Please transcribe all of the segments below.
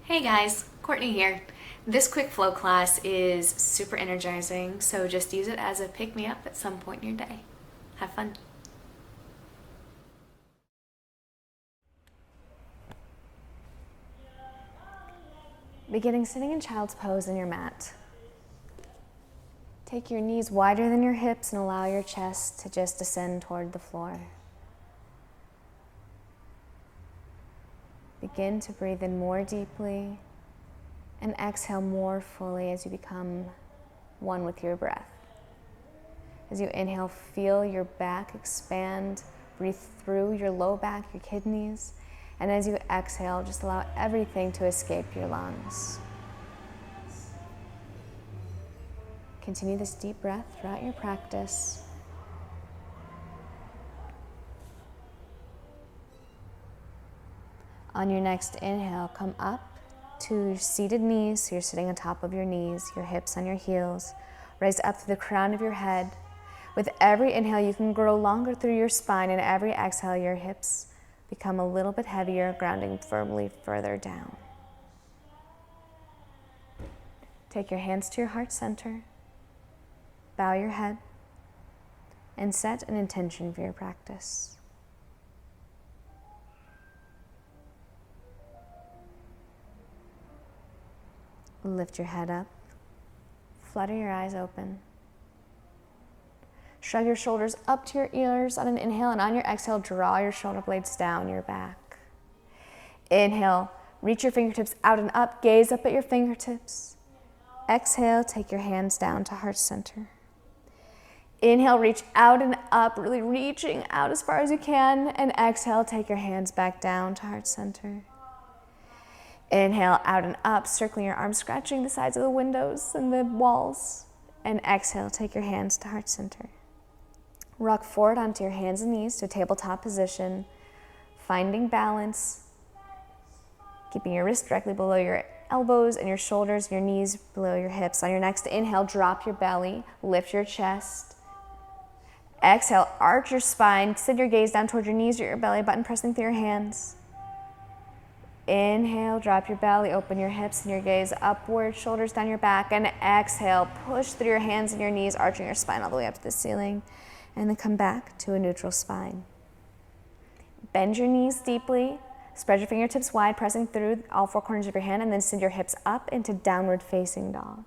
Hey guys, Courtney here. This quick flow class is super energizing, so just use it as a pick-me-up at some point in your day. Have fun. Beginning sitting in child's pose in your mat. Take your knees wider than your hips and allow your chest to just descend toward the floor. Begin to breathe in more deeply and exhale more fully as you become one with your breath. As you inhale, feel your back expand, breathe through your low back, your kidneys, and as you exhale, just allow everything to escape your lungs. Continue this deep breath throughout your practice. On your next inhale, come up to your seated knees, so you're sitting on top of your knees, your hips on your heels. Raise up to the crown of your head. With every inhale, you can grow longer through your spine, and every exhale, your hips become a little bit heavier, grounding firmly further down. Take your hands to your heart center, bow your head, and set an intention for your practice. Lift your head up, flutter your eyes open. Shrug your shoulders up to your ears on an inhale, and on your exhale, draw your shoulder blades down your back. Inhale, reach your fingertips out and up, gaze up at your fingertips. Exhale, take your hands down to heart center. Inhale, reach out and up, really reaching out as far as you can, and exhale, take your hands back down to heart center. Inhale, out and up, circling your arms, scratching the sides of the windows and the walls. And exhale, take your hands to heart center. Rock forward onto your hands and knees to a tabletop position, finding balance, keeping your wrists directly below your elbows and your shoulders, your knees below your hips. On your next inhale, drop your belly, lift your chest. Exhale, arch your spine, send your gaze down toward your knees or your belly button, pressing through your hands. Inhale, drop your belly, open your hips and your gaze upward, shoulders down your back, and exhale, push through your hands and your knees, arching your spine all the way up to the ceiling, and then come back to a neutral spine. Bend your knees deeply, spread your fingertips wide, pressing through all four corners of your hand, and then send your hips up into downward facing dog.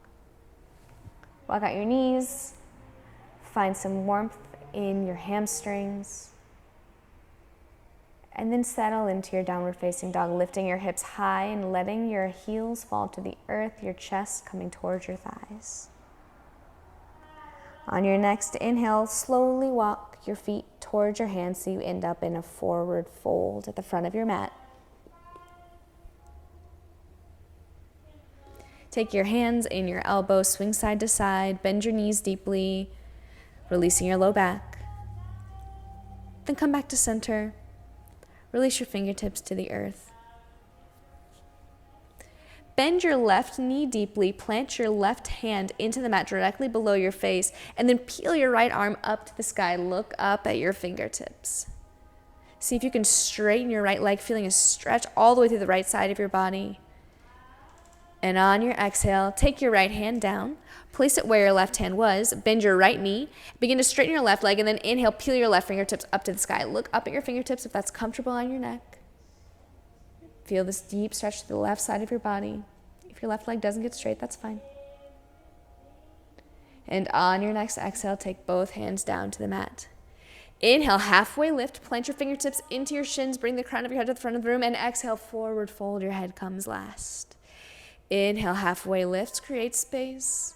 Walk out your knees, find some warmth in your hamstrings, and then settle into your downward facing dog, lifting your hips high and letting your heels fall to the earth, your chest coming towards your thighs. On your next inhale, slowly walk your feet towards your hands so you end up in a forward fold at the front of your mat. Take your hands and your elbows, swing side to side, bend your knees deeply, releasing your low back. Then come back to center. Release your fingertips to the earth. Bend your left knee deeply, plant your left hand into the mat directly below your face, and then peel your right arm up to the sky. Look up at your fingertips. See if you can straighten your right leg, feeling a stretch all the way through the right side of your body. And on your exhale, take your right hand down, place it where your left hand was, bend your right knee, begin to straighten your left leg, and then inhale, peel your left fingertips up to the sky. Look up at your fingertips if that's comfortable on your neck. Feel this deep stretch to the left side of your body. If your left leg doesn't get straight, that's fine. And on your next exhale, take both hands down to the mat. Inhale, halfway lift, plant your fingertips into your shins, bring the crown of your head to the front of the room, and exhale, forward fold, your head comes last. Inhale, halfway lift, create space,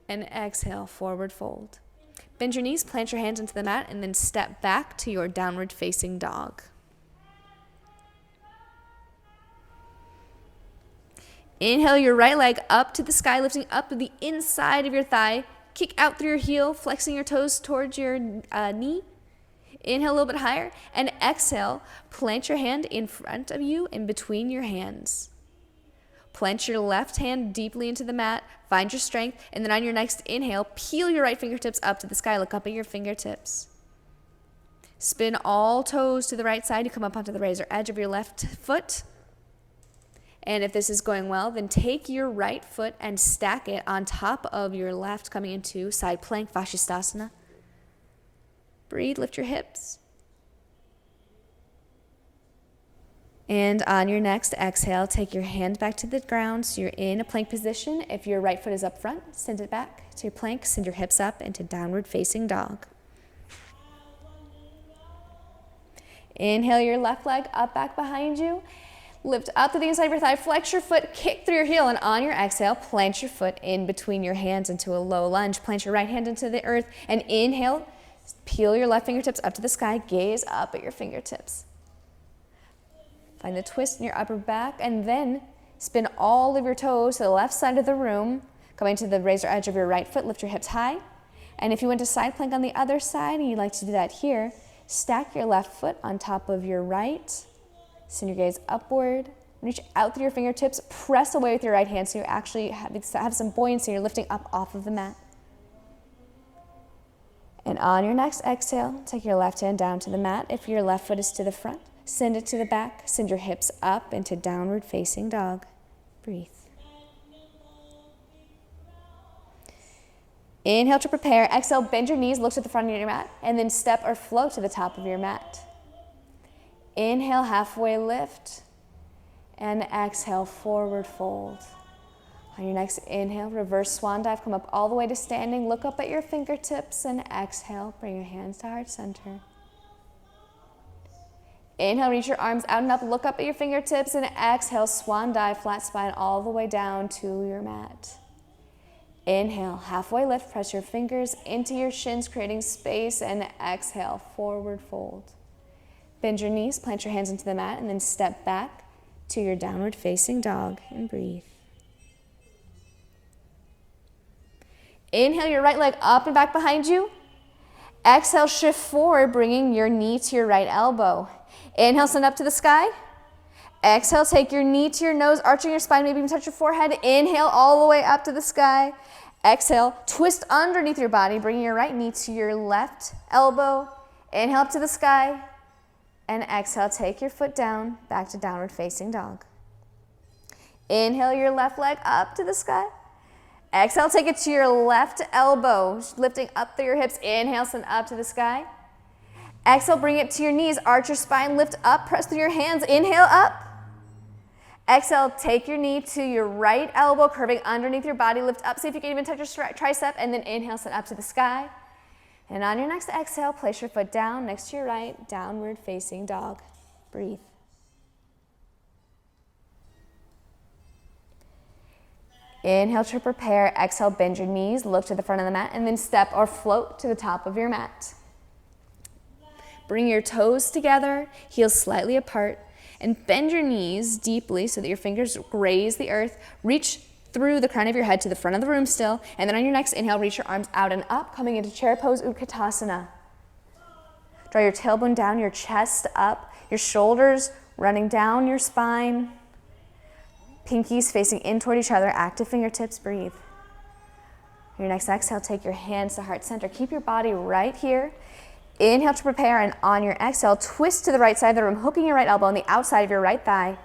and exhale, forward fold. Bend your knees, plant your hands into the mat, and then step back to your downward facing dog. Inhale your right leg up to the sky, lifting up to the inside of your thigh. Kick out through your heel, flexing your toes towards your knee. Inhale a little bit higher, and exhale, plant your hand in front of you and between your hands. Plant your left hand deeply into the mat, find your strength, and then on your next inhale, peel your right fingertips up to the sky, look up at your fingertips. Spin all toes to the right side, you come up onto the razor edge of your left foot, And if this is going well, then take your right foot and stack it on top of your left, coming into side plank, Vashisthasana. Breathe, lift your hips. And on your next exhale, take your hand back to the ground so you're in a plank position. If your right foot is up front, send it back to your plank, send your hips up into downward facing dog. Inhale your left leg up, back behind you. Lift up to the inside of your thigh, flex your foot, kick through your heel, and on your exhale, plant your foot in between your hands into a low lunge. Plant your right hand into the earth, and inhale, peel your left fingertips up to the sky, gaze up at your fingertips. Find the twist in your upper back, and then spin all of your toes to the left side of the room, coming to the razor edge of your right foot, lift your hips high. And if you went to side plank on the other side, and you'd like to do that here, stack your left foot on top of your right. Send your gaze upward. Reach out through your fingertips. Press away with your right hand so you actually have some buoyancy. You're lifting up off of the mat. And on your next exhale, take your left hand down to the mat. If your left foot is to the front, send it to the back. Send your hips up into downward facing dog. Breathe. Inhale to prepare. Exhale, bend your knees, look to the front of your mat, and then step or float to the top of your mat. Inhale, halfway lift, and exhale, forward fold. On your next inhale, reverse swan dive, come up all the way to standing, look up at your fingertips, and exhale, bring your hands to heart center. Inhale, reach your arms out and up, look up at your fingertips, and exhale, swan dive, flat spine all the way down to your mat. Inhale, halfway lift, press your fingers into your shins, creating space, and exhale, forward fold. Bend your knees, plant your hands into the mat, and then step back to your downward facing dog and breathe. Inhale your right leg up and back behind you. Exhale, shift forward, bringing your knee to your right elbow. Inhale, send up to the sky. Exhale, take your knee to your nose, arching your spine, maybe even touch your forehead. Inhale all the way up to the sky. Exhale, twist underneath your body, bringing your right knee to your left elbow. Inhale up to the sky. And exhale, take your foot down, back to downward facing dog. Inhale your left leg up to the sky. Exhale, take it to your left elbow, lifting up through your hips. Inhale, send up to the sky. Exhale, bring it to your knees, arch your spine, lift up, press through your hands. Inhale up. Exhale, take your knee to your right elbow, curving underneath your body, lift up, see if you can even touch your tricep, and then inhale, send up to the sky. And on your next exhale, place your foot down next to your right, downward facing dog. Breathe. Inhale to prepare. Exhale, bend your knees, look to the front of the mat, and then step or float to the top of your mat. Bring your toes together, heels slightly apart, and bend your knees deeply so that your fingers graze the earth. Reach through the crown of your head to the front of the room still, and then on your next inhale, reach your arms out and up, coming into chair pose, Utkatasana. Draw your tailbone down, your chest up, your shoulders running down your spine, pinkies facing in toward each other, active fingertips, breathe. Your next exhale, take your hands to heart center. Keep your body right here. Inhale to prepare, and on your exhale, twist to the right side of the room, hooking your right elbow on the outside of your right thigh.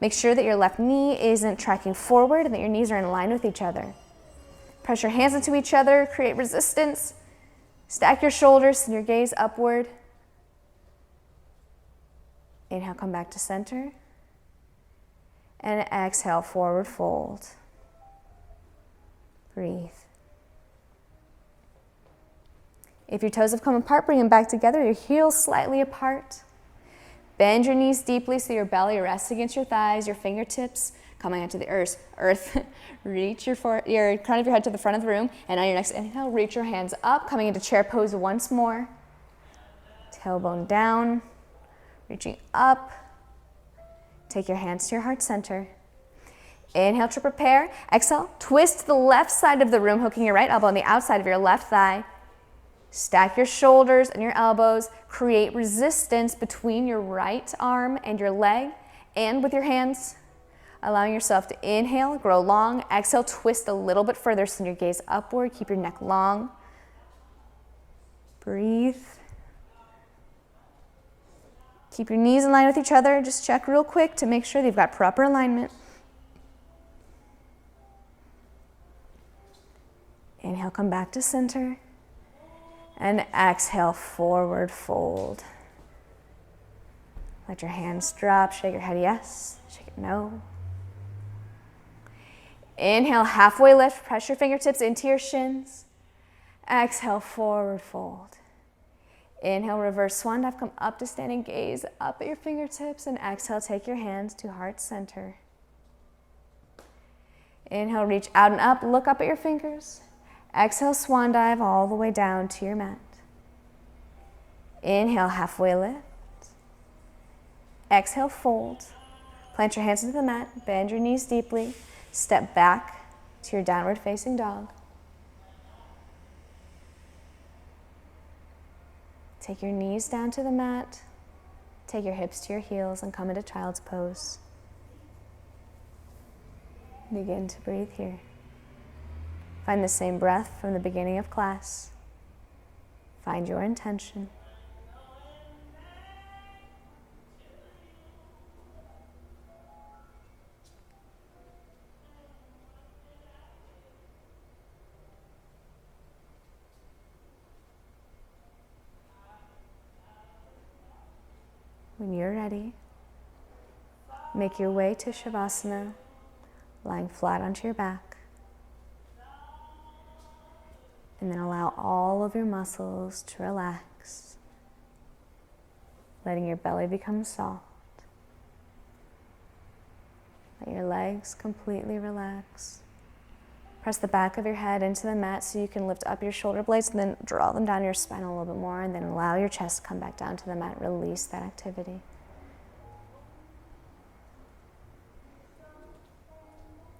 Make sure that your left knee isn't tracking forward and that your knees are in line with each other. Press your hands into each other, create resistance. Stack your shoulders, send your gaze upward. Inhale, come back to center. And exhale, forward fold. Breathe. If your toes have come apart, bring them back together, your heels slightly apart. Bend your knees deeply so your belly rests against your thighs, your fingertips coming onto the earth. Reach your crown of your head to the front of the room, and on your next inhale, reach your hands up, coming into chair pose once more. Tailbone down, reaching up. Take your hands to your heart center. Inhale to prepare. Exhale, twist to the left side of the room, hooking your right elbow on the outside of your left thigh. Stack your shoulders and your elbows. Create resistance between your right arm and your leg, and with your hands. Allowing yourself to inhale, grow long. Exhale, twist a little bit further, send your gaze upward. Keep your neck long. Breathe. Keep your knees in line with each other. Just check real quick to make sure that you've got proper alignment. Inhale, come back to center. And exhale, forward fold. Let your hands drop. Shake your head yes. Shake it no. Inhale, halfway lift. Press your fingertips into your shins. Exhale, forward fold. Inhale, reverse swan dive. Come up to standing gaze. Up at your fingertips. And exhale, take your hands to heart center. Inhale, reach out and up. Look up at your fingers. Exhale, swan dive all the way down to your mat. Inhale, halfway lift. Exhale, fold. Plant your hands into the mat. Bend your knees deeply. Step back to your downward facing dog. Take your knees down to the mat. Take your hips to your heels and come into child's pose. Begin to breathe here. Find the same breath from the beginning of class. Find your intention. When you're ready, make your way to Shavasana, lying flat onto your back. And then allow all of your muscles to relax, letting your belly become soft. Let your legs completely relax. Press the back of your head into the mat so you can lift up your shoulder blades and then draw them down your spine a little bit more, and then allow your chest to come back down to the mat. Release that activity.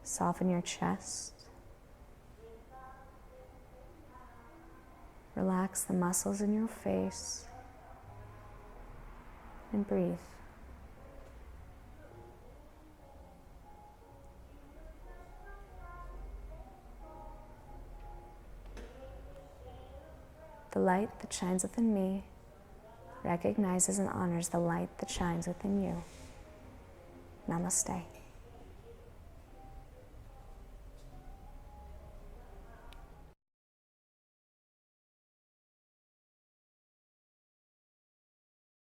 Soften your chest. Relax the muscles in your face and breathe. The light that shines within me recognizes and honors the light that shines within you. Namaste.